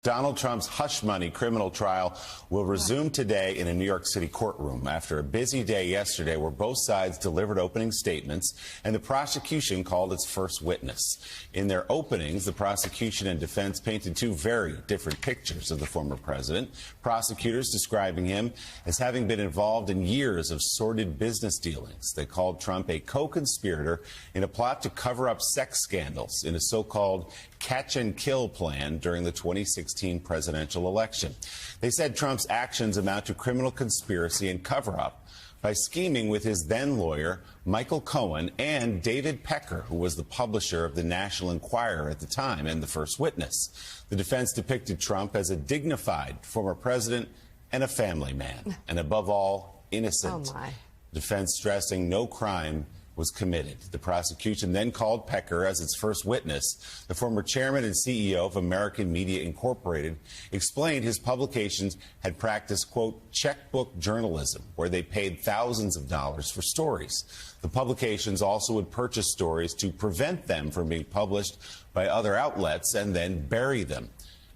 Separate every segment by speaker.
Speaker 1: Donald Trump's hush money criminal trial will resume today in a New York City courtroom after a busy day yesterday where both sides delivered opening statements and the prosecution called its first witness. In their openings, the prosecution and defense painted two very different pictures of the former president, prosecutors describing him as having been involved in years of sordid business dealings. They called Trump a co-conspirator in a plot to cover up sex scandals in a so-called catch-and-kill plan during the 2016 presidential election. They said Trump's actions amount to criminal conspiracy and cover-up by scheming with his then lawyer, Michael Cohen, and David Pecker, who was the publisher of the National Enquirer at the time and the first witness. The defense depicted Trump as a dignified former president and a family man, and above all, innocent.
Speaker 2: Oh my.
Speaker 1: Defense stressing no crime was committed. The prosecution then called Pecker as its first witness. The former chairman and CEO of American Media Incorporated explained his publications had practiced, quote, checkbook journalism, where they paid thousands of dollars for stories. The publications also would purchase stories to prevent them from being published by other outlets and then bury them.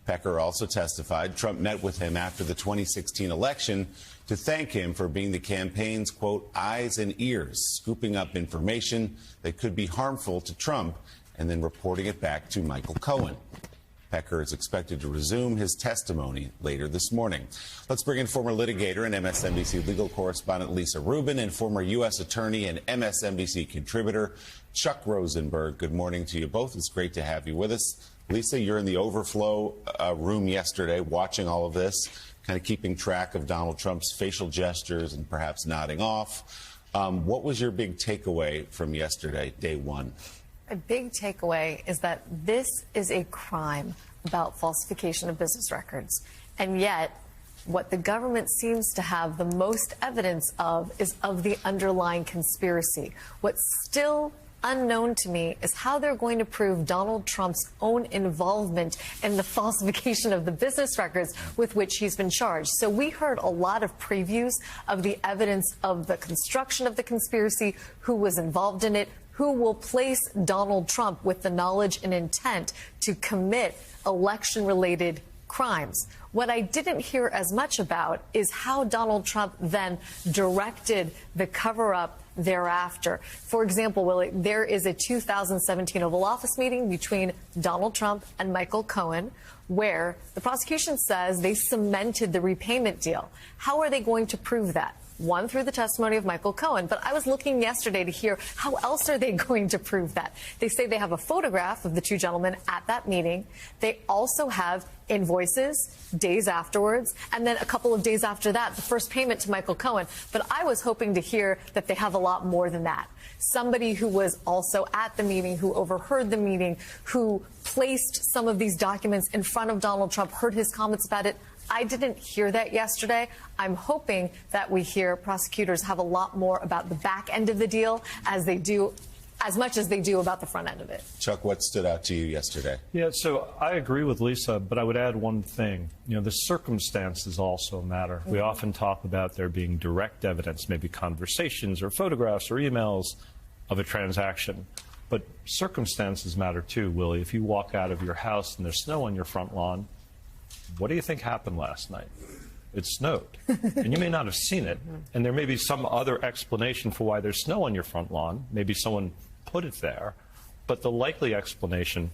Speaker 1: Pecker also testified Trump met with him after the 2016 election to thank him for being the campaign's, quote, eyes and ears, scooping up information that could be harmful to Trump and then reporting it back to Michael Cohen. Pecker is expected to resume his testimony later this morning. Let's bring in former litigator and MSNBC legal correspondent Lisa Rubin and former U.S. attorney and MSNBC contributor Chuck Rosenberg. Good morning to you both. It's great to have you with us. Lisa, you're in the overflow room yesterday watching all of this, kind of keeping track of Donald Trump's facial gestures and perhaps nodding off. What was your big takeaway from yesterday, day one?
Speaker 2: A big takeaway is that this is a crime about falsification of business records. And yet, what the government seems to have the most evidence of is of the underlying conspiracy. What's still unknown to me is how they're going to prove Donald Trump's own involvement in the falsification of the business records with which he's been charged. So we heard a lot of previews of the evidence of the construction of the conspiracy, who was involved in it, who will place Donald Trump with the knowledge and intent to commit election-related crimes. What I didn't hear as much about is how Donald Trump then directed the cover-up thereafter. For example, Willie, there is a 2017 Oval Office meeting between Donald Trump and Michael Cohen where the prosecution says they cemented the repayment deal. How are they going to prove that? One, through the testimony of Michael Cohen, but I was looking yesterday to hear how else are they going to prove that. They say they have a photograph of the two gentlemen at that meeting. They also have invoices days afterwards, and then a couple of days after that, the first payment to Michael Cohen. But I was hoping to hear that they have a lot more than that. Somebody who was also at the meeting, who overheard the meeting, who placed some of these documents in front of Donald Trump, heard his comments about it. I didn't hear that yesterday. I'm hoping that we hear prosecutors have a lot more about the back end of the deal as much as they do about the front end of it.
Speaker 1: Chuck, what stood out to you yesterday?
Speaker 3: Yeah, so I agree with Lisa, but I would add one thing. You know, the circumstances also matter. We often talk about there being direct evidence, maybe conversations or photographs or emails of a transaction. But circumstances matter too, Willie. If you walk out of your house and there's snow on your front lawn, what do you think happened last night? It snowed. And you may not have seen it. And there may be some other explanation for why there's snow on your front lawn. Maybe someone put it there. But the likely explanation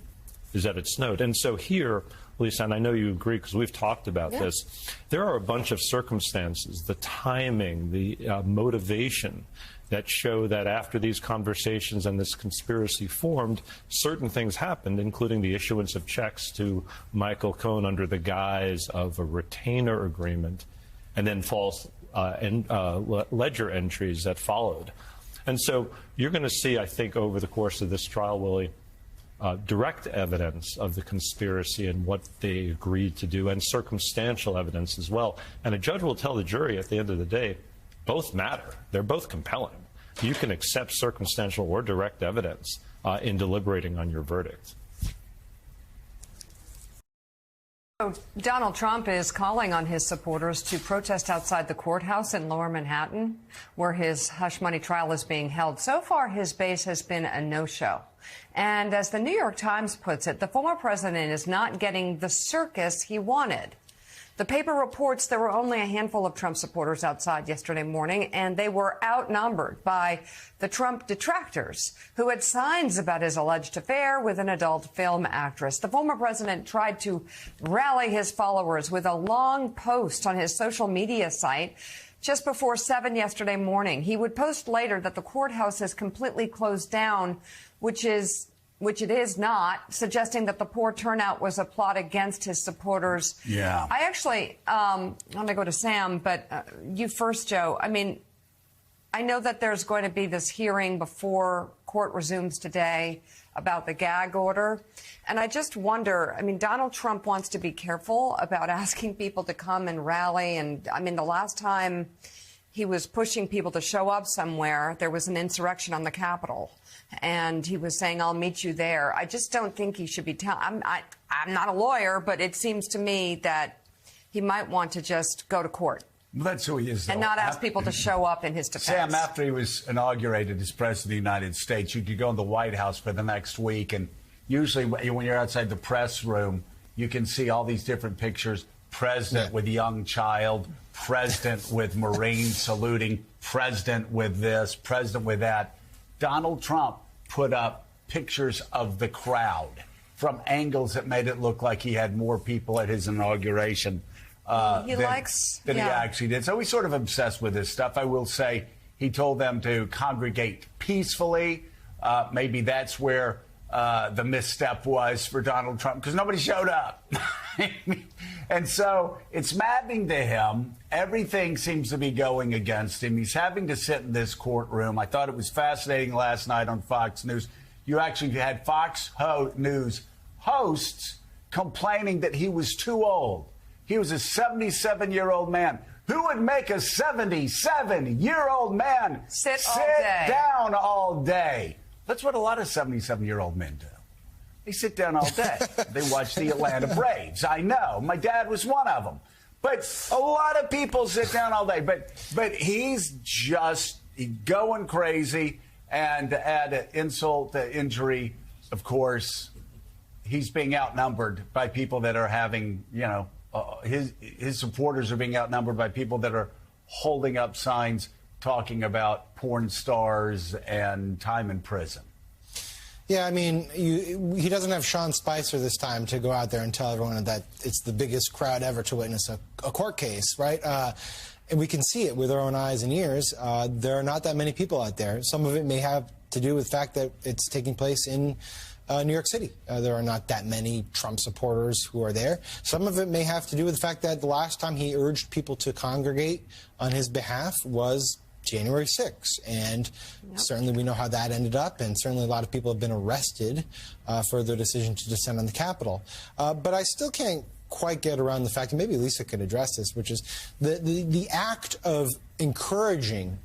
Speaker 3: is that it snowed. And so here, Lisa, and I know you agree because we've talked about this, there are a bunch of circumstances, the timing, the motivation that show that after these conversations and this conspiracy formed, certain things happened, including the issuance of checks to Michael Cohen under the guise of a retainer agreement, and then false ledger entries that followed. And so you're going to see, I think, over the course of this trial, Willie, direct evidence of the conspiracy and what they agreed to do, and circumstantial evidence as well. And a judge will tell the jury at the end of the day, both matter. They're both compelling. You can accept circumstantial or direct evidence in deliberating on your verdict.
Speaker 4: Donald Trump is calling on his supporters to protest outside the courthouse in Lower Manhattan, where his hush money trial is being held. So far, his base has been a no-show. And as the New York Times puts it, the former president is not getting the circus he wanted. The paper reports there were only a handful of Trump supporters outside yesterday morning, and they were outnumbered by the Trump detractors who had signs about his alleged affair with an adult film actress. The former president tried to rally his followers with a long post on his social media site just before 7 yesterday morning. He would post later that the courthouse is completely closed down, which it is not, suggesting that the poor turnout was a plot against his supporters.
Speaker 5: Yeah.
Speaker 4: I actually, I'm going to go to Sam, but you first, Joe. I mean, I know that there's going to be this hearing before court resumes today about the gag order. And I just wonder, I mean, Donald Trump wants to be careful about asking people to come and rally. And I mean, the last time he was pushing people to show up somewhere, there was an insurrection on the Capitol. And he was saying, I'll meet you there. I just don't think he should be telling. I'm not a lawyer, but it seems to me that he might want to just go to court.
Speaker 5: Well, that's who he is, though.
Speaker 4: And not ask people to show up in his defense.
Speaker 5: Sam, after he was inaugurated as president of the United States, you could go in the White House for the next week. And usually when you're outside the press room, you can see all these different pictures. President with young child, president with Marine saluting, president with this, president with that. Donald Trump put up pictures of the crowd from angles that made it look like he had more people at his inauguration than he actually did. So he's sort of obsessed with this stuff. I will say he told them to congregate peacefully. Maybe that's where the misstep was for Donald Trump, because nobody showed up. And so it's maddening to him. Everything seems to be going against him. He's having to sit in this courtroom. I thought it was fascinating last night on Fox News. You actually had Fox News hosts complaining that he was too old. He was a 77-year-old man. Who would make a 77-year-old man
Speaker 4: sit
Speaker 5: down all day? That's what a lot of 77-year-old men do. They sit down all day. They watch the Atlanta Braves. I know. My dad was one of them. But a lot of people sit down all day. But he's just going crazy. And to add insult to injury, of course, he's being outnumbered by people that are having, his supporters are being outnumbered by people that are holding up signs talking about porn stars and time in prison.
Speaker 6: Yeah, I mean, he doesn't have Sean Spicer this time to go out there and tell everyone that it's the biggest crowd ever to witness a court case, right? And we can see it with our own eyes and ears. There are not that many people out there. Some of it may have to do with the fact that it's taking place in New York City. There are not that many Trump supporters who are there. Some of it may have to do with the fact that the last time he urged people to congregate on his behalf was January 6th, and certainly we know how that ended up, and certainly a lot of people have been arrested for their decision to descend on the Capitol. But I still can't quite get around the fact, and maybe Lisa could address this, which is the act of encouraging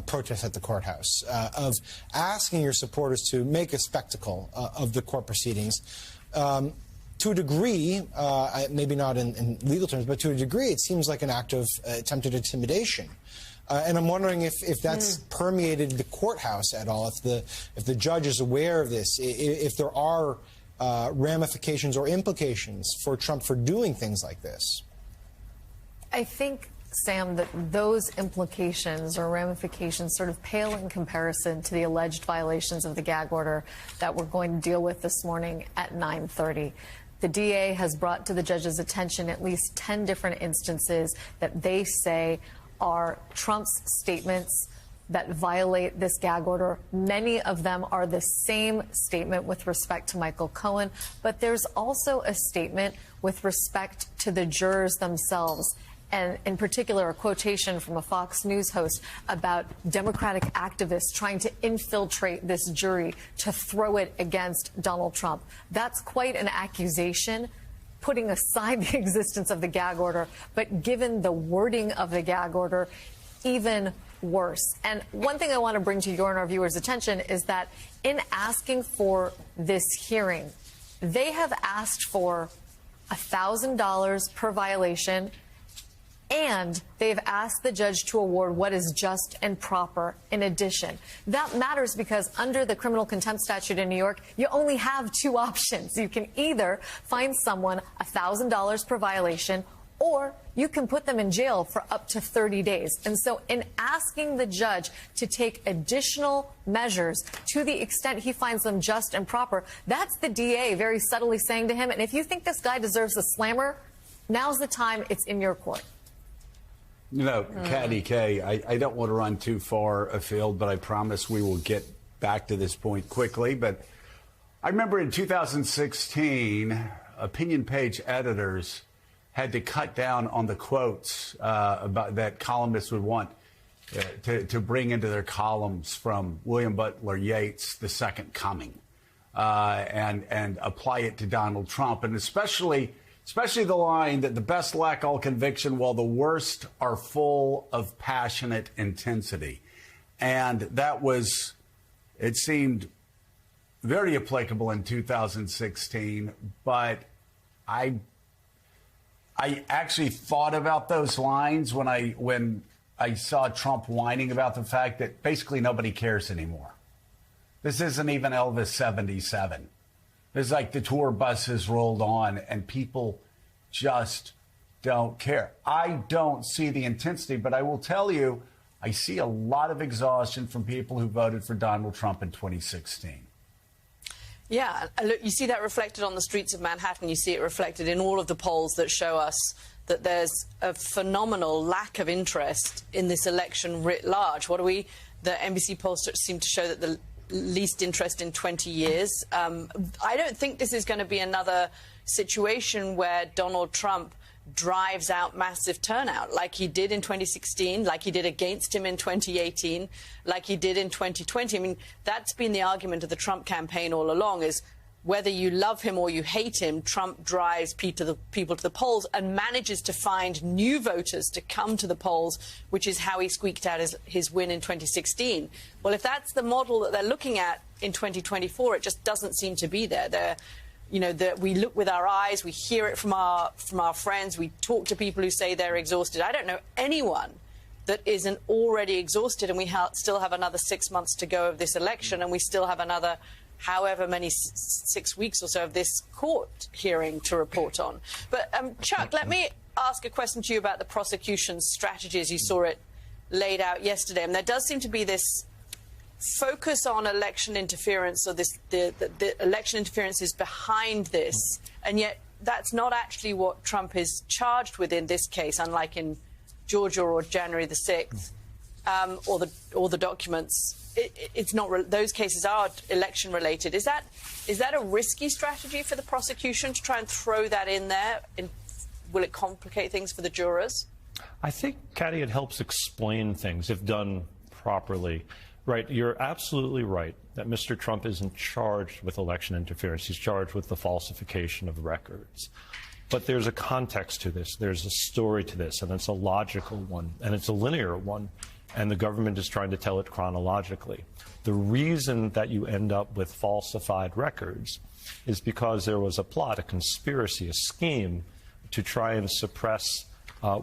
Speaker 6: protests at the courthouse, of asking your supporters to make a spectacle of the court proceedings. To a degree, maybe not in legal terms, but to a degree, it seems like an act of attempted intimidation. And I'm wondering if that's permeated the courthouse at all, if the judge is aware of this, if there are ramifications or implications for Trump for doing things like this.
Speaker 2: I think, Sam, that those implications or ramifications sort of pale in comparison to the alleged violations of the gag order that we're going to deal with this morning at 9:30. The DA has brought to the judge's attention at least 10 different instances that they say are Trump's statements that violate this gag order. Many of them are the same statement with respect to Michael Cohen, but there's also a statement with respect to the jurors themselves, and in particular a quotation from a Fox News host about Democratic activists trying to infiltrate this jury to throw it against Donald Trump. That's quite an accusation, putting aside the existence of the gag order, but given the wording of the gag order, even worse. And one thing I want to bring to your and our viewers' attention is that in asking for this hearing, they have asked for $1,000 per violation, and they've asked the judge to award what is just and proper in addition. That matters because under the criminal contempt statute in New York, you only have two options. You can either fine someone $1,000 per violation, or you can put them in jail for up to 30 days. And so in asking the judge to take additional measures to the extent he finds them just and proper, that's the DA very subtly saying to him, and if you think this guy deserves a slammer, now's the time. It's in your court.
Speaker 5: You know, Katty Kay, I don't want to run too far afield, but I promise we will get back to this point quickly. But I remember in 2016, opinion page editors had to cut down on the quotes about that columnists would want to bring into their columns from William Butler Yeats' The Second Coming and apply it to Donald Trump, and especially the line that the best lack all conviction while the worst are full of passionate intensity. And that was, it seemed very applicable in 2016, but I actually thought about those lines when I saw Trump whining about the fact that basically nobody cares anymore. This isn't even Elvis 77. It's like the tour buses rolled on and people just don't care. I don't see the intensity, but I will tell you, I see a lot of exhaustion from people who voted for Donald Trump in 2016.
Speaker 7: Yeah, look, you see that reflected on the streets of Manhattan. You see it reflected in all of the polls that show us that there's a phenomenal lack of interest in this election writ large. The NBC polls seem to show that the least interest in 20 years. I don't think this is going to be another situation where Donald Trump drives out massive turnout like he did in 2016, like he did against him in 2018, like he did in 2020. I mean, that's been the argument of the Trump campaign all along, is whether you love him or you hate him, Trump drives people to the polls and manages to find new voters to come to the polls, which is how he squeaked out his win in 2016. Well, if that's the model that they're looking at in 2024, it just doesn't seem to be there. We look with our eyes, we hear it from our friends, we talk to people who say they're exhausted. I don't know anyone that isn't already exhausted, and we still have another 6 months to go of this election, and we still have another however many 6 weeks or so of this court hearing to report on. But Chuck, let me ask a question to you about the prosecution's strategy as you saw it laid out yesterday. And there does seem to be this focus on election interference, or the election interference is behind this, and yet that's not actually what Trump is charged with in this case, unlike in Georgia or January the 6th, or the documents. It's not. Those cases are election related. Is that a risky strategy for the prosecution to try and throw that in there? Will it complicate things for the jurors?
Speaker 3: I think, Katty, it helps explain things if done properly. Right, you're absolutely right that Mr. Trump isn't charged with election interference. He's charged with the falsification of records. But there's a context to this. There's a story to this, and it's a logical one, and it's a linear one, and the government is trying to tell it chronologically. The reason that you end up with falsified records is because there was a plot, a conspiracy, a scheme to try and suppress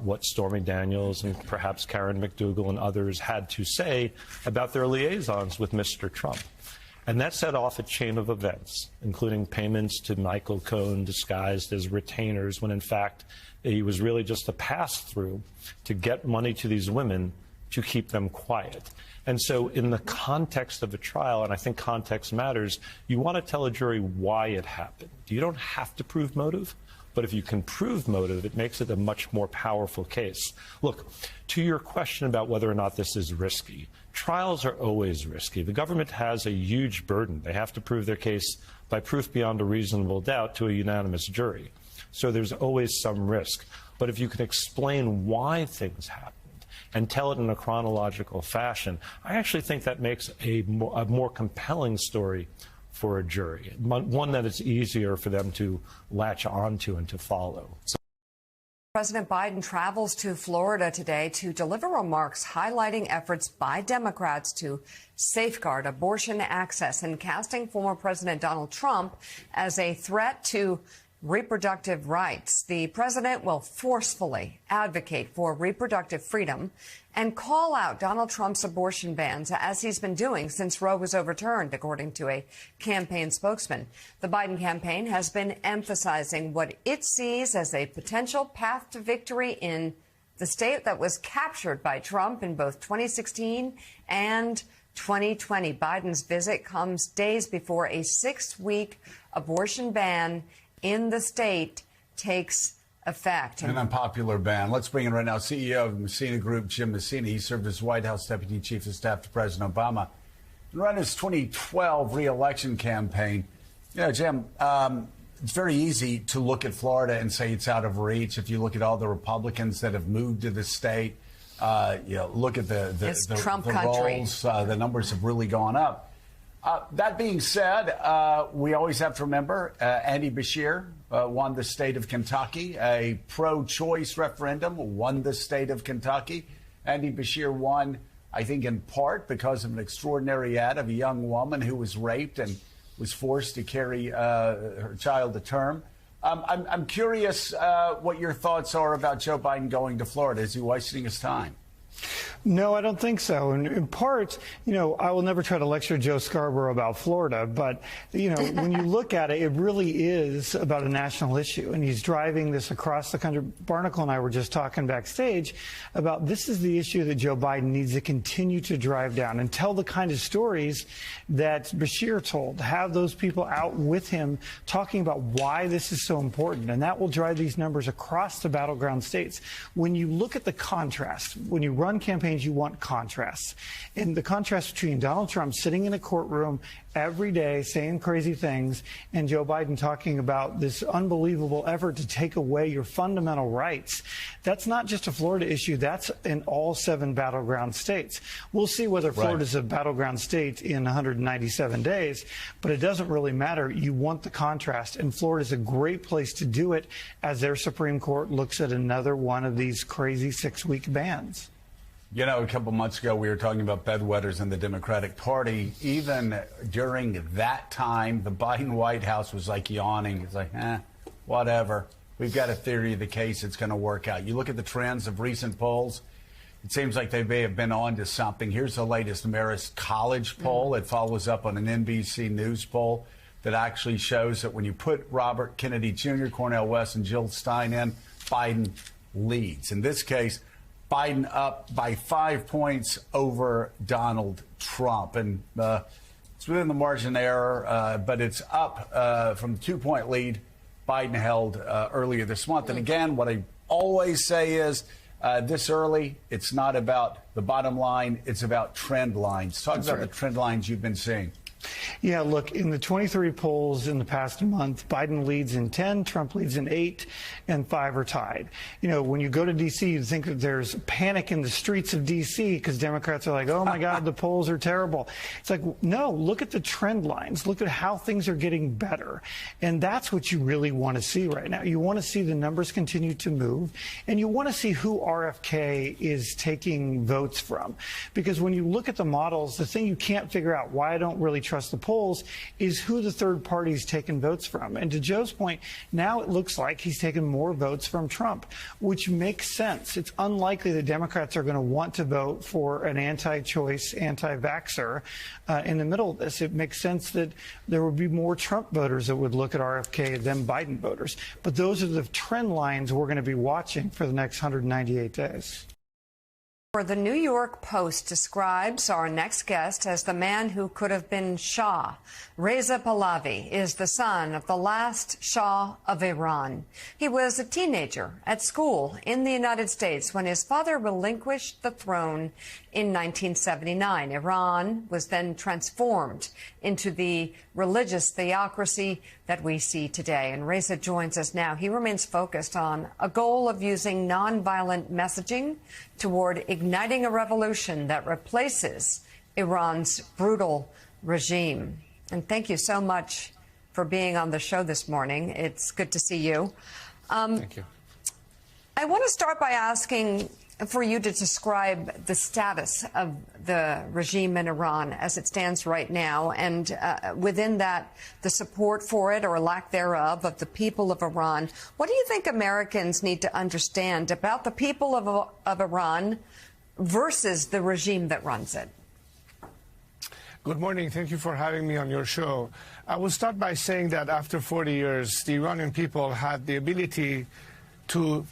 Speaker 3: what Stormy Daniels and perhaps Karen McDougal and others had to say about their liaisons with Mr. Trump. And that set off a chain of events, including payments to Michael Cohen disguised as retainers, when in fact he was really just a pass-through to get money to these women to keep them quiet. And so in the context of a trial, and I think context matters, you want to tell a jury why it happened. You don't have to prove motive. But if you can prove motive, it makes it a much more powerful case. Look, to your question about whether or not this is risky, trials are always risky. The government has a huge burden. They have to prove their case by proof beyond a reasonable doubt to a unanimous jury. So there's always some risk. But if you can explain why things happened and tell it in a chronological fashion, I actually think that makes a more compelling story for a jury, one that it's easier for them to latch onto and to follow.
Speaker 4: President Biden travels to Florida today to deliver remarks highlighting efforts by Democrats to safeguard abortion access and casting former President Donald Trump as a threat to reproductive rights. The president will forcefully advocate for reproductive freedom and call out Donald Trump's abortion bans, as he's been doing since Roe was overturned, according to a campaign spokesman. The Biden campaign has been emphasizing what it sees as a potential path to victory in the state that was captured by Trump in both 2016 and 2020. Biden's visit comes days before a 6-week abortion ban in the state takes effect.
Speaker 5: An unpopular ban. Let's bring in right now CEO of Messina Group, Jim Messina. He served as White House Deputy Chief of Staff to President Obama and ran his 2012 re-election campaign. You know, Jim, it's very easy to look at Florida and say it's out of reach. If you look at all the Republicans that have moved to the state, you know, look at the
Speaker 4: Trump country.
Speaker 5: rolls, the numbers have really gone up. That being said, we always have to remember Andy Beshear won the state of Kentucky. A pro-choice referendum won the state of Kentucky. Andy Beshear won, I think, in part because of an extraordinary ad of a young woman who was raped and was forced to carry her child to term. I'm curious what your thoughts are about Joe Biden going to Florida. Is he wasting his time?
Speaker 8: No, I don't think so. And in part, you know, I will never try to lecture Joe Scarborough about Florida, but, you know, when you look at it, it really is about a national issue. And he's driving this across the country. Barnacle and I were just talking backstage about this is the issue that Joe Biden needs to continue to drive down and tell the kind of stories that Beshear told. Have those people out with him talking about why this is so important. And that will drive these numbers across the battleground states. When you look at the contrast, when you run campaigns, you want contrasts. And the contrast between Donald Trump sitting in a courtroom every day saying crazy things and Joe Biden talking about this unbelievable effort to take away your fundamental rights, that's not just a Florida issue. That's in all 7 battleground states. We'll see whether Florida's a battleground state in 197 days, but it doesn't really matter. You want the contrast, and Florida's a great place to do it as their Supreme Court looks at another one of these crazy 6-week bans.
Speaker 5: You know, a couple months ago, we were talking about bedwetters in the Democratic Party. Even during that time, the Biden White House was like yawning. It's like, whatever. We've got a theory of the case. It's going to work out. You look at the trends of recent polls, it seems like they may have been on to something. Here's the latest Marist College poll. It follows up on an NBC News poll that actually shows that when you put Robert Kennedy Jr., Cornel West, and Jill Stein in, Biden leads. In this case, Biden up by 5 points over Donald Trump. And it's within the margin of error, but it's up from the 2-point lead Biden held earlier this month. And again, what I always say is this early, it's not about the bottom line. It's about trend lines. Talk about the trend lines you've been seeing.
Speaker 8: Yeah, look, in the 23 polls in the past month, Biden leads in 10, Trump leads in 8, and 5 are tied. You know, when you go to D.C., you think that there's panic in the streets of D.C. because Democrats are like, oh, my God, the polls are terrible. It's like, no, look at the trend lines. Look at how things are getting better. And that's what you really want to see right now. You want to see the numbers continue to move, and you want to see who RFK is taking votes from. Because when you look at the models, the thing you can't figure out, why I don't really trust the polls, is who the third party's taken votes from. And to Joe's point, now it looks like he's taken more votes from Trump, which makes sense. It's unlikely the Democrats are going to want to vote for an anti-choice, anti-vaxxer in the middle of this. It makes sense that there would be more Trump voters that would look at RFK than Biden voters. But those are the trend lines we're going to be watching for the next 198 days.
Speaker 4: The New York Post describes our next guest as the man who could have been Shah. Reza Pahlavi is the son of the last Shah of Iran. He was a teenager at school in the United States when his father relinquished the throne in 1979. Iran was then transformed into the religious theocracy that we see today. And Reza joins us now. He remains focused on a goal of using nonviolent messaging toward igniting a revolution that replaces Iran's brutal regime. And thank you so much for being on the show this morning. It's good to see you.
Speaker 8: Thank you.
Speaker 4: I want to start by asking for you to describe the status of the regime in Iran as it stands right now, and within that, the support for it or lack thereof of the people of Iran. What do you think Americans need to understand about the people of Iran versus the regime that runs it?
Speaker 9: Good morning. Thank you for having me on your show. I will start by saying that after 40 years, the Iranian people had the ability to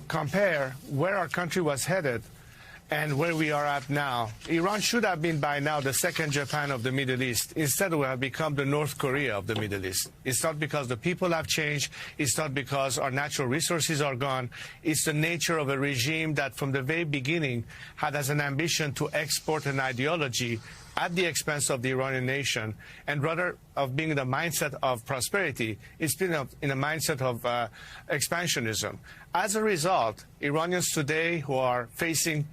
Speaker 9: compare where our country was headed and where we are at now. Iran should have been by now the second Japan of the Middle East. Instead, we have become the North Korea of the Middle East. It's not because the people have changed. It's not because our natural resources are gone. It's the nature of a regime that from the very beginning had as an ambition to export an ideology at the expense of the Iranian nation, and rather of being in the mindset of prosperity, it's been in a mindset of expansionism. As a result, Iranians today who are facing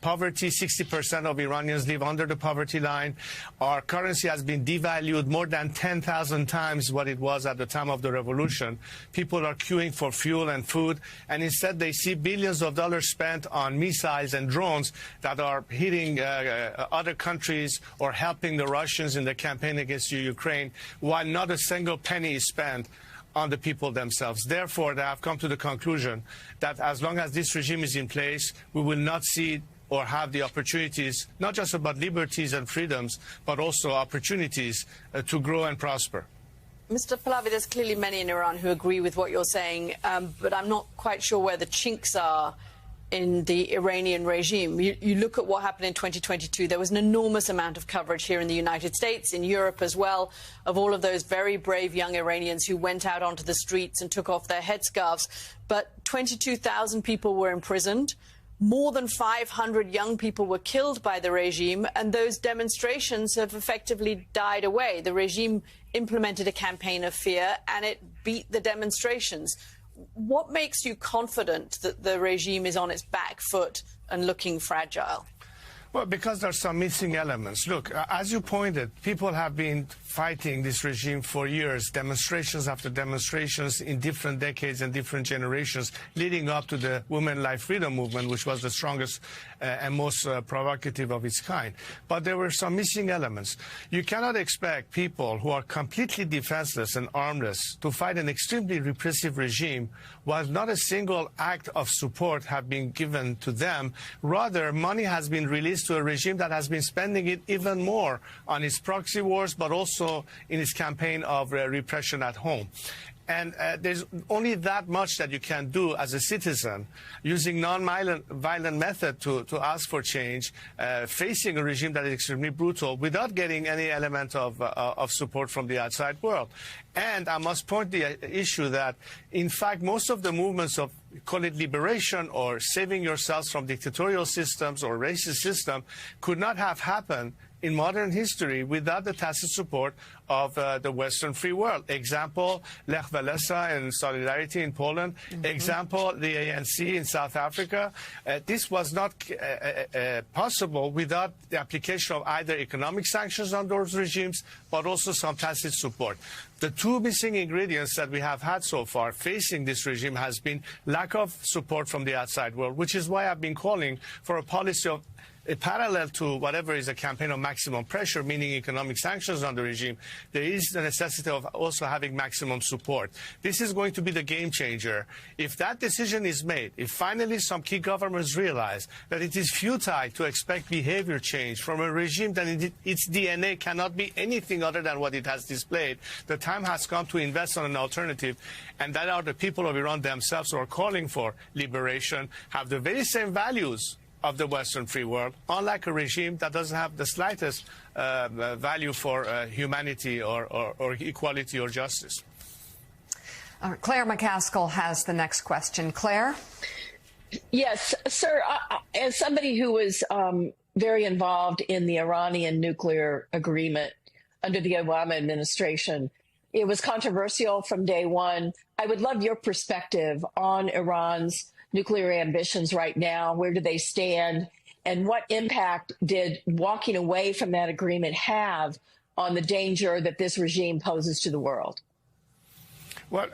Speaker 9: poverty, 60% of Iranians live under the poverty line. Our currency has been devalued more than 10,000 times what it was at the time of the revolution. People are queuing for fuel and food, and instead they see billions of dollars spent on missiles and drones that are hitting other countries or helping the Russians in the campaign against Ukraine, while not a single penny is spent on the people themselves. Therefore, they have come to the conclusion that as long as this regime is in place, we will not see or have the opportunities, not just about liberties and freedoms, but also opportunities to grow and prosper.
Speaker 7: Mr. Pahlavi, there's clearly many in Iran who agree with what you're saying, but I'm not quite sure where the chinks are in the Iranian regime. You look at what happened in 2022. There was an enormous amount of coverage here in the United States, in Europe as well, of all of those very brave young Iranians who went out onto the streets and took off their headscarves. But 22,000 people were imprisoned. More than 500 young people were killed by the regime, and those demonstrations have effectively died away. The regime implemented a campaign of fear, and it beat the demonstrations. What makes you confident that the regime is on its back foot and looking fragile?
Speaker 9: Well, because there are some missing elements. Look, as you pointed, people have been fighting this regime for years, demonstrations after demonstrations in different decades and different generations, leading up to the Women Life Freedom Movement, which was the strongest and most provocative of its kind. But there were some missing elements. You cannot expect people who are completely defenseless and armless to fight an extremely repressive regime while not a single act of support have been given to them. Rather, money has been released to a regime that has been spending it even more on its proxy wars, but also in its campaign of repression at home. And there's only that much that you can do as a citizen using non-violent method to ask for change, facing a regime that is extremely brutal without getting any element of support from the outside world. And I must point the issue that, in fact, most of the movements of, call it liberation or saving yourselves from dictatorial systems or racist system, could not have happened in modern history without the tacit support of the Western free world. Example, Lech Walesa and Solidarity in Poland. Example, the ANC in South Africa. This was not possible without the application of either economic sanctions on those regimes, but also some tacit support. The two missing ingredients that we have had so far facing this regime has been lack of support from the outside world, which is why I've been calling for a policy of parallel to whatever is a campaign of maximum pressure, meaning economic sanctions on the regime. There is the necessity of also having maximum support. This is going to be the game changer. If that decision is made, if finally some key governments realize that it is futile to expect behavior change from a regime that in its DNA cannot be anything other than what it has displayed, the time has come to invest on an alternative, and that are the people of Iran themselves who are calling for liberation, have the very same values of the Western free world, unlike a regime that doesn't have the slightest value for humanity or equality or justice.
Speaker 4: Claire McCaskill has the next question. Claire?
Speaker 10: Yes, sir. As somebody who was very involved in the Iranian nuclear agreement under the Obama administration, it was controversial from day one. I would love your perspective on Iran's nuclear ambitions right now. Where do they stand? And what impact did walking away from that agreement have on the danger that this regime poses to the world?
Speaker 9: Well,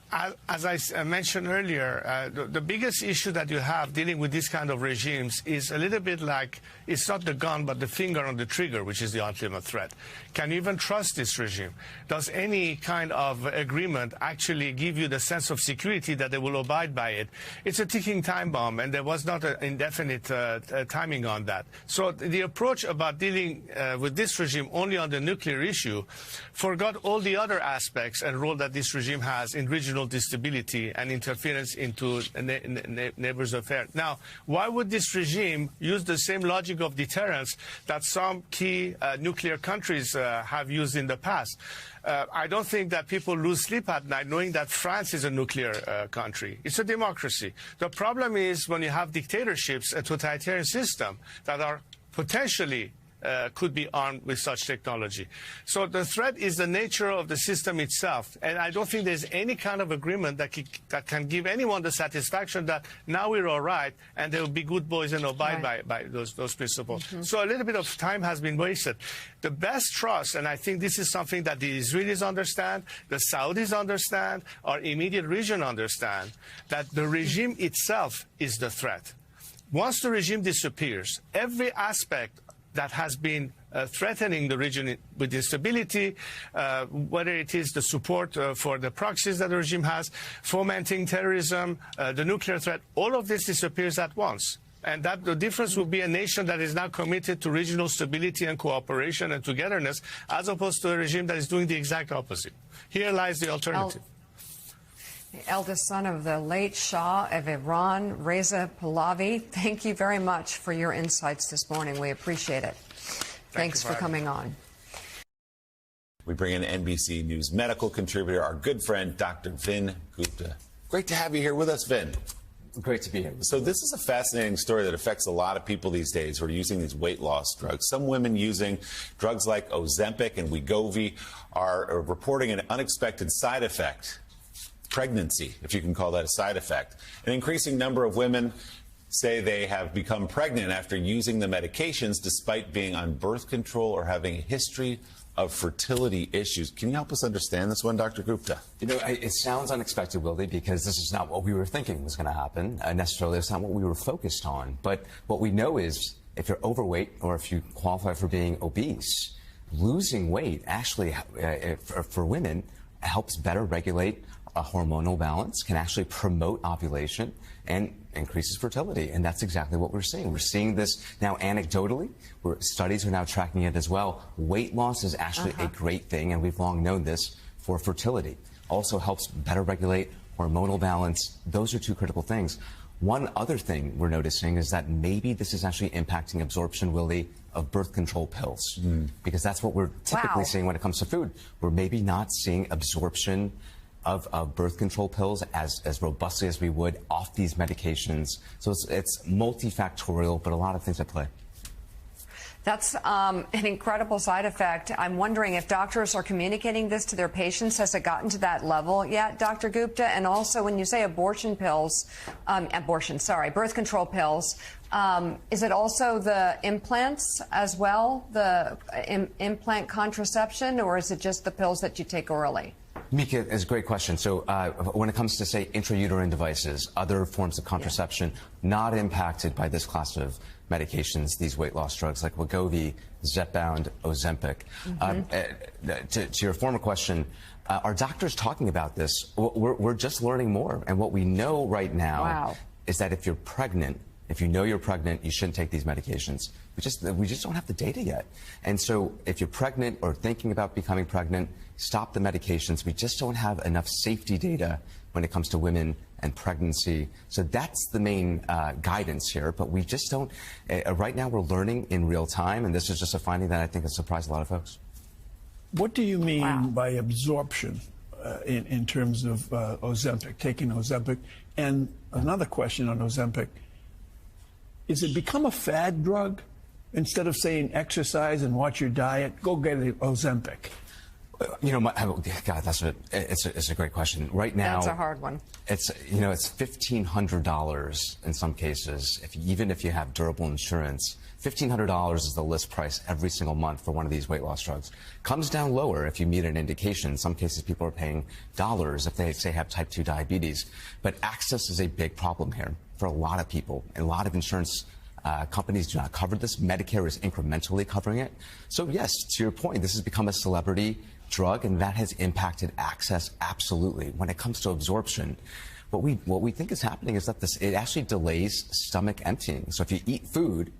Speaker 9: As I mentioned earlier, the biggest issue that you have dealing with this kind of regimes is a little bit like it's not the gun but the finger on the trigger, which is the ultimate threat. Can you even trust this regime? Does any kind of agreement actually give you the sense of security that they will abide by it? It's a ticking time bomb, and there was not an indefinite timing on that. So the approach about dealing with this regime only on the nuclear issue forgot all the other aspects and role that this regime has in regional instability and interference into neighbors' affairs. Now, why would this regime use the same logic of deterrence that some key nuclear countries have used in the past? I don't think that people lose sleep at night knowing that France is a nuclear country. It's a democracy. The problem is when you have dictatorships, a totalitarian system that are potentially could be armed with such technology. So the threat is the nature of the system itself. And I don't think there's any kind of agreement that can give anyone the satisfaction that now we're all right and they will be good boys and abide by those principles. So a little bit of time has been wasted. The best trust, and I think this is something that the Israelis understand, the Saudis understand, our immediate region understand, that the regime itself is the threat. Once the regime disappears, every aspect that has been threatening the region with instability, whether it is the support for the proxies that the regime has, fomenting terrorism, the nuclear threat, all of this disappears at once. And that the difference will be a nation that is now committed to regional stability and cooperation and togetherness, as opposed to a regime that is doing the exact opposite. Here lies the alternative.
Speaker 4: The eldest son of the late Shah of Iran, Reza Pahlavi, thank you very much for your insights this morning. We appreciate it. Thanks for coming on.
Speaker 1: We bring in NBC News medical contributor, our good friend, Dr. Vin Gupta. Great to have you here with us, Vin.
Speaker 11: Great to be here.
Speaker 1: So this is a fascinating story that affects a lot of people these days who are using these weight loss drugs. Some women using drugs like Ozempic and Wegovy are reporting an unexpected side effect. Pregnancy, if you can call that a side effect. An increasing number of women say they have become pregnant after using the medications despite being on birth control or having a history of fertility issues. Can you help us understand this one, Dr. Gupta?
Speaker 11: You know, it sounds unexpected, Willie, because this is not what we were thinking was going to happen. Necessarily, it's not what we were focused on. But what we know is if you're overweight or if you qualify for being obese, losing weight actually, for women, helps better regulate a hormonal balance, can actually promote ovulation and increases fertility. And that's exactly what we're seeing. We're seeing this now anecdotally. Studies are now tracking it as well. Weight loss is actually a great thing, and we've long known this for fertility. Also helps better regulate hormonal balance. Those are two critical things. One other thing we're noticing is that maybe this is actually impacting absorption, Willie, of birth control pills. Because that's what we're typically seeing when it comes to food. We're maybe not seeing absorption of birth control pills as robustly as we would off these medications. So it's multifactorial, but a lot of things at play.
Speaker 4: That's an incredible side effect. I'm wondering if doctors are communicating this to their patients. Has it gotten to that level yet, Dr. Gupta? And also, when you say birth control pills, is it also the implants as well, the implant contraception, or is it just the pills that you take orally?
Speaker 11: Mika, it's a great question. So when it comes to, say, intrauterine devices, other forms of contraception, not impacted by this class of medications, these weight loss drugs like Wegovy, Zepbound, Ozempic. To your former question, are doctors talking about this? We're just learning more. And what we know right now is that if you're pregnant, if you know you're pregnant, you shouldn't take these medications. We just don't have the data yet. And so if you're pregnant or thinking about becoming pregnant, stop the medications. We just don't have enough safety data when it comes to women and pregnancy. So that's the main guidance here. But we just don't, right now we're learning in real time. And this is just a finding that I think has surprised a lot of folks.
Speaker 12: What do you mean by absorption in terms of Ozempic, taking Ozempic? And another question on Ozempic. Is it become a fad drug? Instead of saying exercise and watch your diet, go get Ozempic.
Speaker 11: You know, God, it's a great question. Right now,
Speaker 4: that's a hard one.
Speaker 11: It's $1,500 in some cases. Even if you have durable insurance, $1,500 is the list price every single month for one of these weight loss drugs. Comes down lower if you meet an indication. In some cases, people are paying dollars if they, say, have type 2 diabetes. But access is a big problem here for a lot of people, and a lot of insurance companies do not cover this. Medicare is incrementally covering it. So, yes, to your point, this has become a celebrity drug, and that has impacted access absolutely. When it comes to absorption, what we think is happening is that it actually delays stomach emptying. So if you eat food,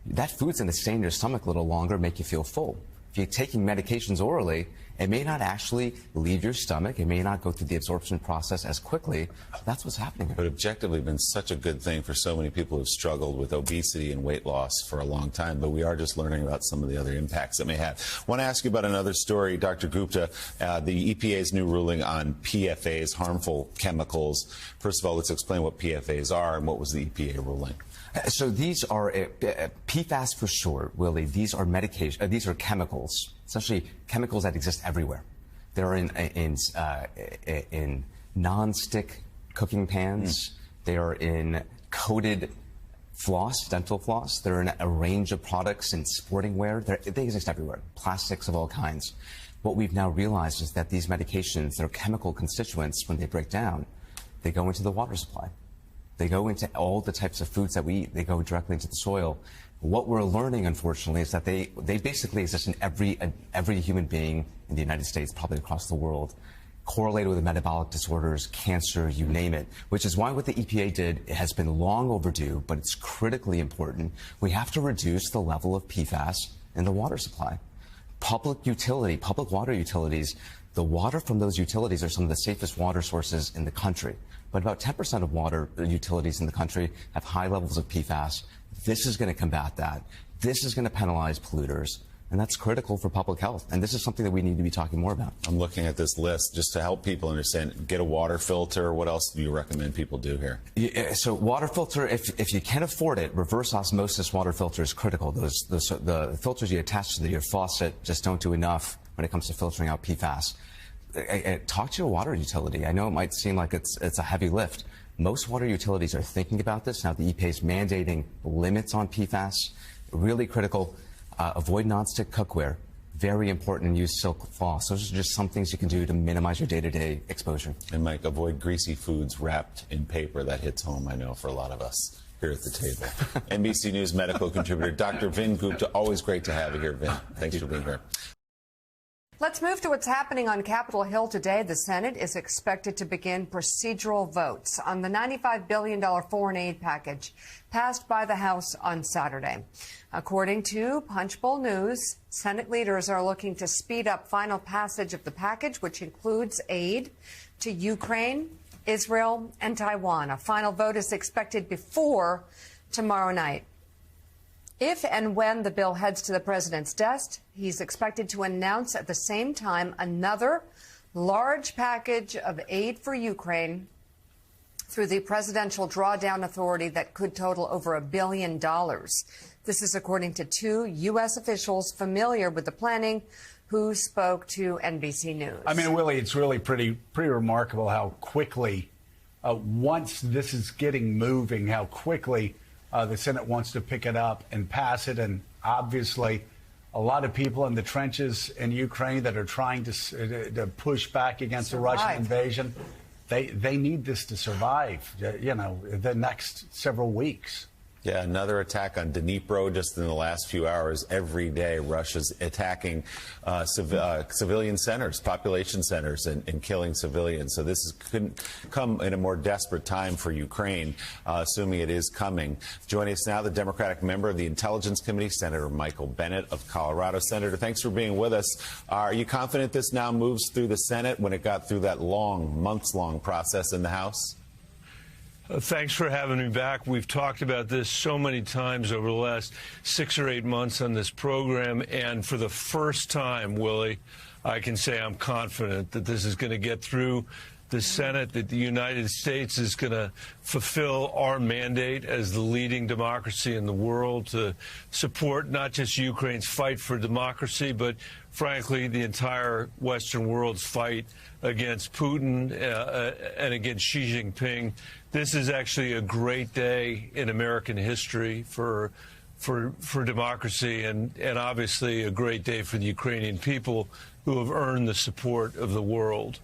Speaker 11: that food's going to stay in your stomach a little longer, make you feel full. If you're taking medications orally, it may not actually leave your stomach. It may not go through the absorption process as quickly. That's what's happening here.
Speaker 1: But objectively been such a good thing for so many people who've struggled with obesity and weight loss for a long time. But we are just learning about some of the other impacts it may have. I want to ask you about another story, Dr. Gupta, the EPA's new ruling on PFAS, harmful chemicals. First of all, let's explain what PFAS are and what was the EPA ruling.
Speaker 11: So these are PFAS for short, Willie. These are medication. These are chemicals, essentially chemicals that exist everywhere. They're in non-stick cooking pans. They are in coated floss, dental floss. They're in a range of products in sporting wear. They exist everywhere. Plastics of all kinds. What we've now realized is that these medications, their chemical constituents, when they break down, they go into the water supply. They go into all the types of foods that we eat. They go directly into the soil. What we're learning, unfortunately, is that they basically exist in every human being in the United States, probably across the world, correlated with metabolic disorders, cancer, you name it, which is why what the EPA did has been long overdue, but it's critically important. We have to reduce the level of PFAS in the water supply. Public water utilities, the water from those utilities are some of the safest water sources in the country. But about 10% of water utilities in the country have high levels of PFAS. This is going to combat that. This is going to penalize polluters. And that's critical for public health. And this is something that we need to be talking more about.
Speaker 1: I'm looking at this list just to help people understand. Get a water filter. What else do you recommend people do here?
Speaker 11: So water filter, if you can afford it, reverse osmosis water filter is critical. The filters you attach to your faucet just don't do enough when it comes to filtering out PFAS. Talk to your water utility. I know it might seem like it's a heavy lift. Most water utilities are thinking about this. Now the EPA is mandating limits on PFAS. Really critical. Avoid nonstick cookware. Very important, and use silk floss. Those are just some things you can do to minimize your day-to-day exposure.
Speaker 1: And Mike, avoid greasy foods wrapped in paper. That hits home, I know, for a lot of us here at the table. NBC News medical contributor Dr. Vin Gupta. Always great to have you here, Vin. Thanks for being here.
Speaker 4: Let's move to what's happening on Capitol Hill today. The Senate is expected to begin procedural votes on the $95 billion foreign aid package passed by the House on Saturday. According to Punchbowl News, Senate leaders are looking to speed up final passage of the package, which includes aid to Ukraine, Israel, and Taiwan. A final vote is expected before tomorrow night. If and when the bill heads to the president's desk, he's expected to announce at the same time another large package of aid for Ukraine through the Presidential Drawdown Authority that could total over $1 billion. This is according to two U.S. officials familiar with the planning who spoke to NBC News.
Speaker 5: I mean, Willie, it's really pretty remarkable how quickly, once this is getting moving, how quickly the Senate wants to pick it up and pass it. And obviously, a lot of people in the trenches in Ukraine that are trying to push back against the Russian invasion, they need this to survive, the next several weeks.
Speaker 1: Yeah, another attack on Dnipro just in the last few hours. Every day, Russia's attacking civilian centers, population centers, and killing civilians. So this couldn't come in a more desperate time for Ukraine, assuming it is coming. Joining us now, the Democratic member of the Intelligence Committee, Senator Michael Bennet of Colorado. Senator, thanks for being with us. Are you confident this now moves through the Senate when it got through that months-long process in the House?
Speaker 13: Thanks for having me back. We've talked about this so many times over the last 6 or 8 months on this program, and for the first time, Willie, I can say I'm confident that this is going to get through the Senate, that the United States is going to fulfill our mandate as the leading democracy in the world to support not just Ukraine's fight for democracy, but frankly, the entire Western world's fight against Putin and against Xi Jinping. This is actually a great day in American history for for democracy and obviously a great day for the Ukrainian people who have earned the support of the world.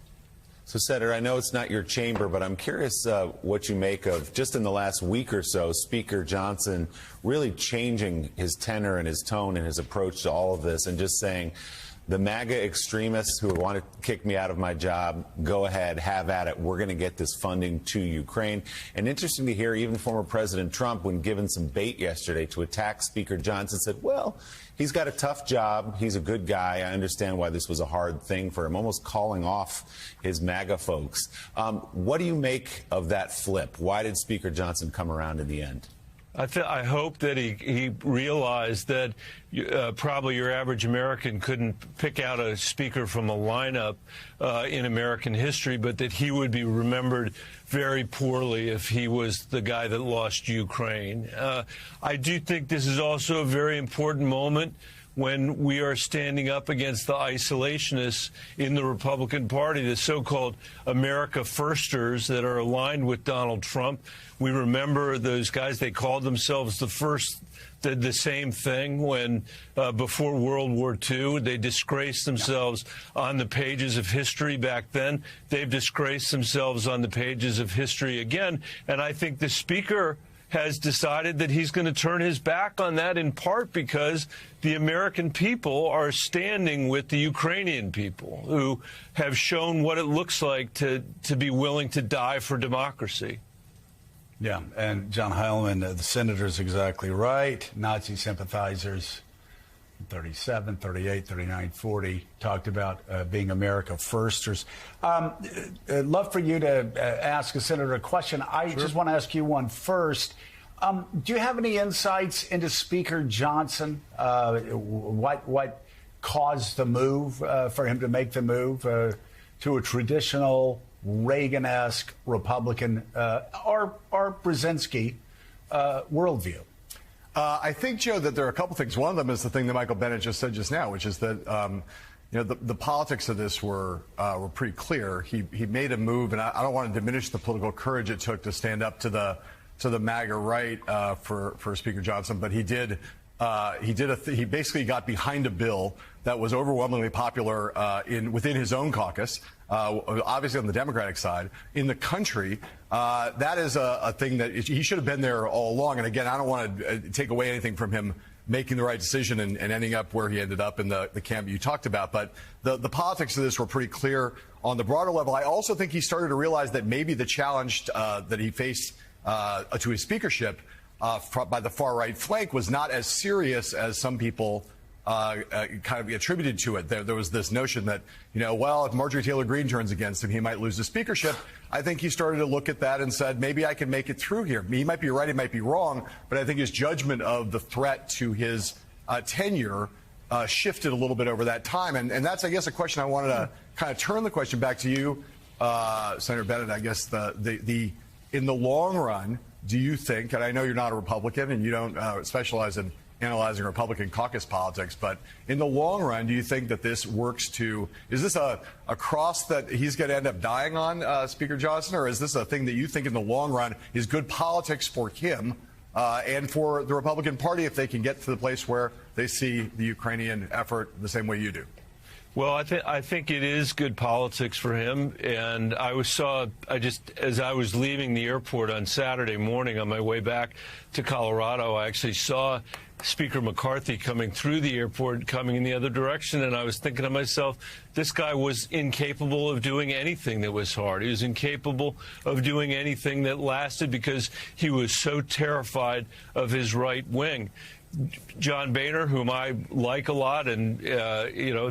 Speaker 1: So, Senator, I know it's not your chamber, but I'm curious what you make of, just in the last week or so, Speaker Johnson really changing his tenor and his tone and his approach to all of this and just saying, the MAGA extremists who want to kick me out of my job, go ahead, have at it. We're going to get this funding to Ukraine. And interesting to hear even former President Trump, when given some bait yesterday to attack Speaker Johnson, said, well, he's got a tough job. He's a good guy. I understand why this was a hard thing for him, almost calling off his MAGA folks. What do you make of that flip? Why did Speaker Johnson come around in the end?
Speaker 13: I hope that he realized that probably your average American couldn't pick out a speaker from a lineup in American history, but that he would be remembered very poorly if he was the guy that lost Ukraine. I do think this is also a very important moment when we are standing up against the isolationists in the Republican Party, the so-called America Firsters that are aligned with Donald Trump. We remember those guys, they called themselves the first, did the same thing when before World War II. They disgraced themselves on the pages of history back then. They've disgraced themselves on the pages of history again. And I think the Speaker has decided that he's going to turn his back on that, in part because the American people are standing with the Ukrainian people who have shown what it looks like to be willing to die for democracy.
Speaker 5: Yeah, and John Heilemann, the senator's exactly right. Nazi sympathizers, 37, 38, 39, 40, talked about being America Firsters. I'd love for you to ask a senator a question. I just want to ask you one first. Do you have any insights into Speaker Johnson? What caused the move for him to make the move to a traditional Reagan-esque Republican or Brzezinski worldview?
Speaker 14: I think, Joe, that there are a couple things. One of them is the thing that Michael Bennet just said just now, which is that the politics of this were pretty clear. He made a move, and I don't want to diminish the political courage it took to stand up to the MAGA right for Speaker Johnson, but he did. He basically got behind a bill that was overwhelmingly popular within his own caucus, obviously on the Democratic side, in the country. That is a thing that he should have been there all along. And again, I don't want to take away anything from him making the right decision and ending up where he ended up in the camp you talked about. But the politics of this were pretty clear on the broader level. I also think he started to realize that maybe the challenge that he faced to his speakership by the far right flank was not as serious as some people kind of attributed to it. There was this notion that, well, if Marjorie Taylor Greene turns against him, he might lose the speakership. I think he started to look at that and said, maybe I can make it through here. He might be right, he might be wrong, but I think his judgment of the threat to his tenure shifted a little bit over that time. And that's, I guess, a question I wanted to kind of turn the question back to you, Senator Bennet. I guess in the long run, do you think, and I know you're not a Republican and you don't specialize in analyzing Republican caucus politics, but in the long run, do you think that this works is this a cross that he's going to end up dying on, Speaker Johnson, or is this a thing that you think in the long run is good politics for him and for the Republican Party if they can get to the place where they see the Ukrainian effort the same way you do?
Speaker 13: Well, I think it is good politics for him, and as I was leaving the airport on Saturday morning on my way back to Colorado, I actually saw Speaker McCarthy coming through the airport, coming in the other direction, and I was thinking to myself, this guy was incapable of doing anything that was hard. He was incapable of doing anything that lasted because he was so terrified of his right wing. John Boehner, whom I like a lot and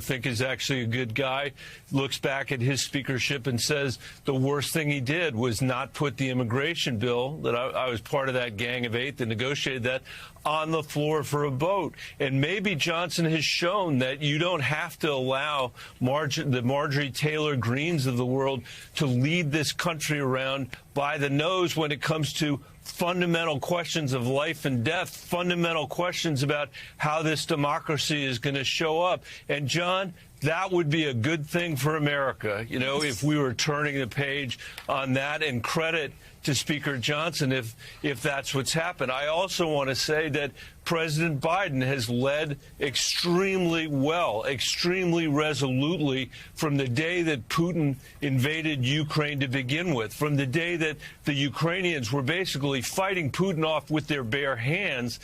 Speaker 13: think is actually a good guy, looks back at his speakership and says the worst thing he did was not put the immigration bill that I was part of that gang of 8 that negotiated that on the floor for a vote. And maybe Johnson has shown that you don't have to allow the Marjorie Taylor Greenes of the world to lead this country around by the nose when it comes to fundamental questions of life and death, fundamental questions about how this democracy is going to show up. And, John, that would be a good thing for America, if we were turning the page on that, and credit to Speaker Johnson if that's what's happened. I also want to say that President Biden has led extremely well, extremely resolutely from the day that Putin invaded Ukraine to begin with, from the day that the Ukrainians were basically fighting Putin off with their bare hands.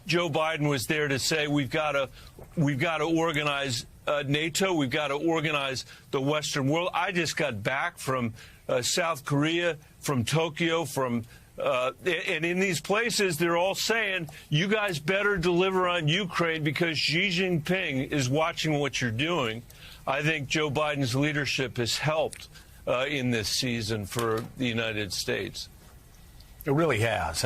Speaker 13: Joe Biden was there to say we've got to organize NATO. We've got to organize the Western world. I just got back from South Korea, from Tokyo, and in these places, they're all saying, you guys better deliver on Ukraine because Xi Jinping is watching what you're doing. I think Joe Biden's leadership has helped in this season for the United States.
Speaker 5: It really has.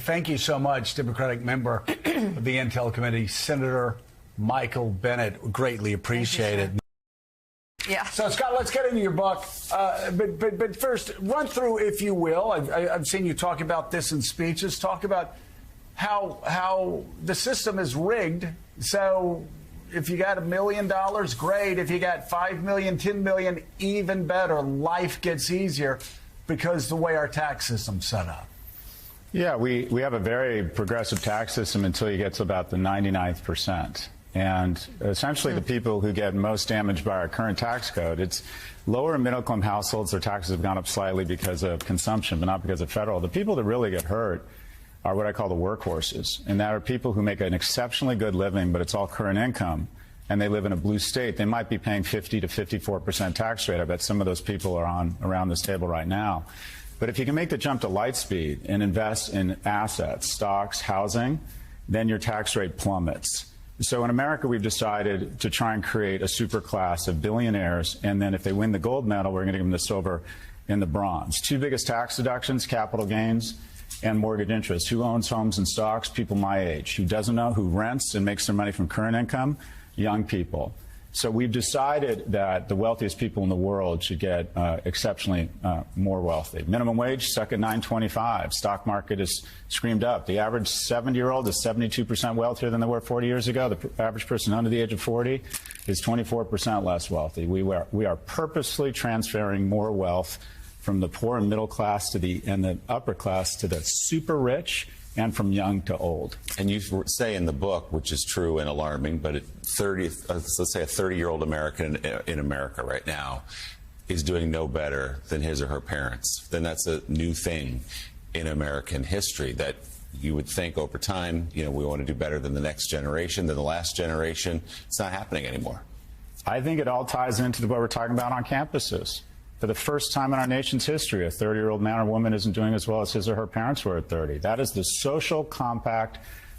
Speaker 5: Thank you so much, Democratic member of the Intel Committee, Senator Michael Bennet. Greatly appreciated.
Speaker 4: Yeah.
Speaker 5: So, Scott, let's get into your book. But first, run through, if you will. I've seen you talk about this in speeches. Talk about how the system is rigged. So if you got $1 million, great. If you got $5 million, $10 million, even better. Life gets easier because the way our tax system's set up.
Speaker 15: Yeah, we have a very progressive tax system until you get to about the 99th percent. And essentially the people who get most damaged by our current tax code, it's lower and middle income households, their taxes have gone up slightly because of consumption, but not because of federal. The people that really get hurt are what I call the workhorses. And that are people who make an exceptionally good living, but it's all current income, and they live in a blue state. They might be paying 50 to 54% tax rate. I bet some of those people are on around this table right now. But if you can make the jump to light speed and invest in assets, stocks, housing, then your tax rate plummets. So in America, we've decided to try and create a super class of billionaires, and then if they win the gold medal, we're going to give them the silver and the bronze. Two biggest tax deductions, capital gains and mortgage interest. Who owns homes and stocks? People my age. Who doesn't know? Who rents and makes their money from current income? Young people. So we've decided that the wealthiest people in the world should get exceptionally more wealthy. Minimum wage stuck at $9.25. Stock market is screamed up. The average 70-year-old is 72% wealthier than they were 40 years ago. The average person under the age of 40 is 24% less wealthy. We are purposely transferring more wealth from the poor and middle class to the upper class to the super rich, and from young to old.
Speaker 1: And you say in the book, which is true and alarming, but let's say a 30-year-old American in America right now is doing no better than his or her parents. Then that's a new thing in American history that you would think over time, we want to do better than the next generation, than the last generation. It's not happening anymore.
Speaker 15: I think it all ties into what we're talking about on campuses. For the first time in our nation's history, a 30-year-old man or woman isn't doing as well as his or her parents were at 30. That is the social compact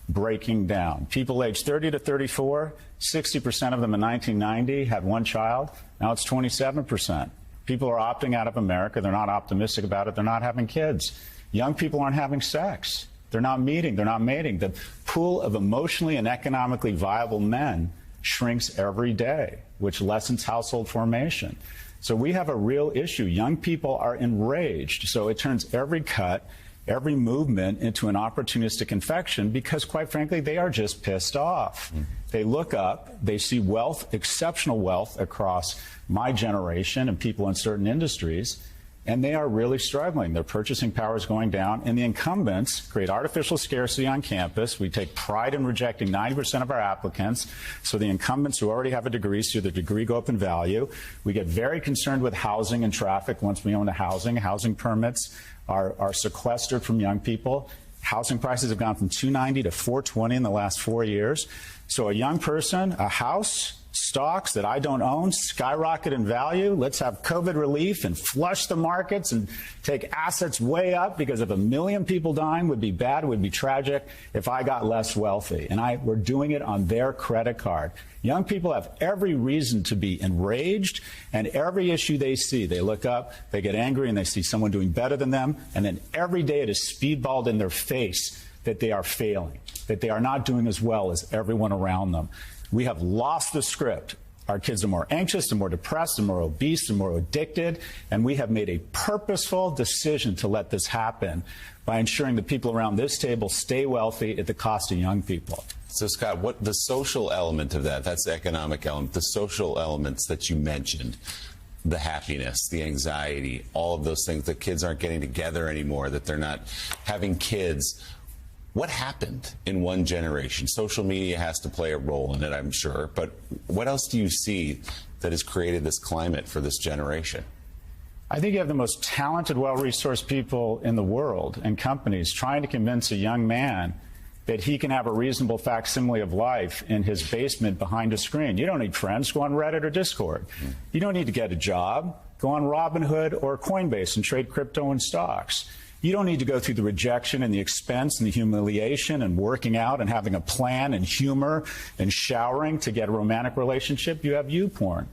Speaker 15: breaking down. People aged 30 to 34, 60% of them in 1990 had one child. Now it's 27%. People are opting out of America. They're not optimistic about it. They're not having kids. Young people aren't having sex. They're not meeting. They're not mating. The pool of emotionally and economically viable men shrinks every day, which lessens household formation. So we have a real issue. Young people are enraged. So it turns every cut, every movement into an opportunistic infection because, quite frankly, they are just pissed off. They look up, they see wealth, exceptional wealth across my generation and people in certain industries, and they are really struggling. Their purchasing power is going down, and the incumbents create artificial scarcity on campus. We take pride in rejecting 90% of our applicants, so the incumbents who already have a degree see their degree go up in value. We get very concerned with housing and traffic once we own the housing. Housing permits are sequestered from young people. Housing prices have gone from $290 to $420 in the last 4 years. So a young person, a house, stocks that I don't own skyrocket in value. Let's have COVID relief and flush the markets and take assets way up, because if 1 million people dying would be bad, would be tragic if I got less wealthy. And we're doing it on their credit card. Young people have every reason to be enraged, and every issue they see, they look up, they get angry, and they see someone doing better than them, and then every day it is speedballed in their face that they are failing, that they are not doing as well as everyone around them. We have lost the script. Our kids are more anxious and more depressed and more obese and more addicted, and we have made a purposeful decision to let this happen by ensuring that people around this table stay wealthy at the cost of young people.
Speaker 1: So, Scott, what the social element of that, that's the economic element, the social elements that you mentioned, the happiness, the anxiety, all of those things, that kids aren't getting together anymore, that they're not having kids. What happened in one generation? Social media has to play a role in it, I'm sure, but what else do you see that has created this climate for this generation?
Speaker 15: I think you have the most talented, well-resourced people in the world and companies trying to convince a young man that he can have a reasonable facsimile of life in his basement behind a screen. You don't need friends. Go on Reddit or Discord. You don't need to get a job. Go on Robinhood or Coinbase and trade crypto and stocks. You don't need to go through the rejection and the expense and the humiliation and working out and having a plan and humor and showering to get a romantic relationship. You have YouPorn.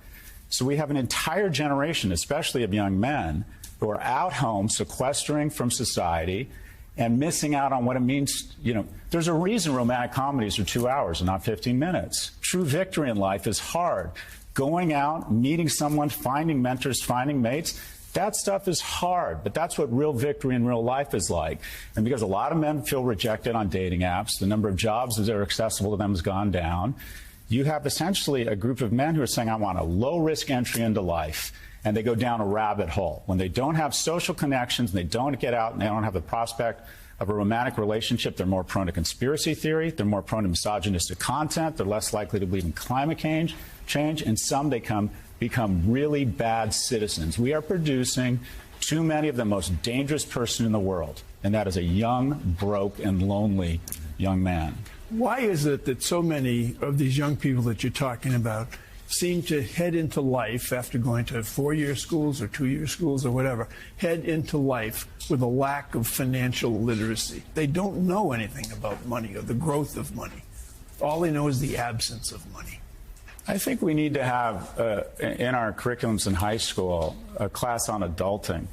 Speaker 15: So we have an entire generation, especially of young men, who are out home sequestering from society and missing out on what it means. You know, there's a reason romantic comedies are 2 hours and not 15 minutes. True victory in life is hard. Going out, meeting someone, finding mentors, finding mates, that stuff is hard, but that's what real victory in real life is like. And because a lot of men feel rejected on dating apps, the number of jobs that are accessible to them has gone down. You have essentially a group of men who are saying, I want a low-risk entry into life, and they go down a rabbit hole. When they don't have social connections, and they don't get out, and they don't have the prospect of a romantic relationship, they're more prone to conspiracy theory, they're more prone to misogynistic content, they're less likely to believe in climate change, and some they become really bad citizens. We are producing too many of the most dangerous person in the world, and that is a young, broke, and lonely young man.
Speaker 12: Why is it that so many of these young people that you're talking about seem to head into life after going to 4-year schools or 2-year schools or whatever, head into life with a lack of financial literacy? They don't know anything about money or the growth of money. All they know is the absence of money.
Speaker 15: I think we need to have in our curriculums in high school a class on adulting.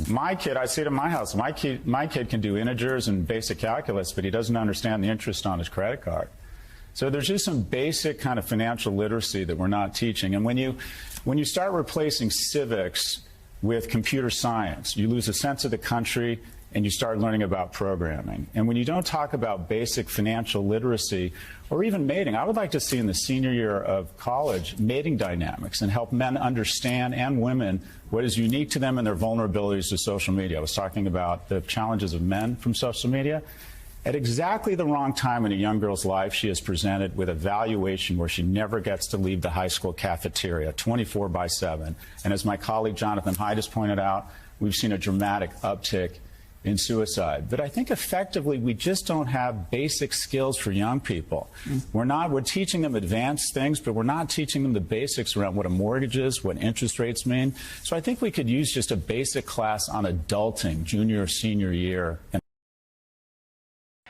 Speaker 15: My kid, I see it in my house, my kid can do integers and basic calculus, but he doesn't understand the interest on his credit card. So there's just some basic kind of financial literacy that we're not teaching. And when you start replacing civics with computer science, you lose a sense of the country and you start learning about programming. And when you don't talk about basic financial literacy or even mating, I would like to see in the senior year of college mating dynamics and help men understand, and women, what is unique to them and their vulnerabilities to social media. I was talking about the challenges of men from social media. At exactly the wrong time in a young girl's life, she is presented with a valuation where she never gets to leave the high school cafeteria 24/7. And as my colleague Jonathan Haidt has pointed out, we've seen a dramatic uptick in suicide. But I think effectively we just don't have basic skills for young people. We're teaching them advanced things, but we're not teaching them the basics around what a mortgage is, what interest rates mean. So I think we could use just a basic class on adulting, junior or senior year.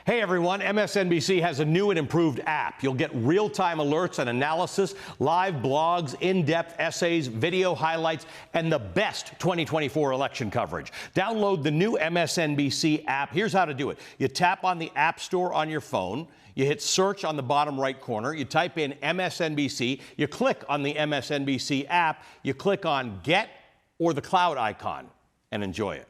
Speaker 16: Hey everyone, MSNBC has a new and improved app. You'll get real-time alerts and analysis, live blogs, in-depth essays, video highlights, and the best 2024 election coverage. Download the new MSNBC app. Here's how to do it. You tap on the App Store on your phone. You hit search on the bottom right corner. You type in MSNBC. You click on the MSNBC app. You click on Get or the cloud icon and enjoy it.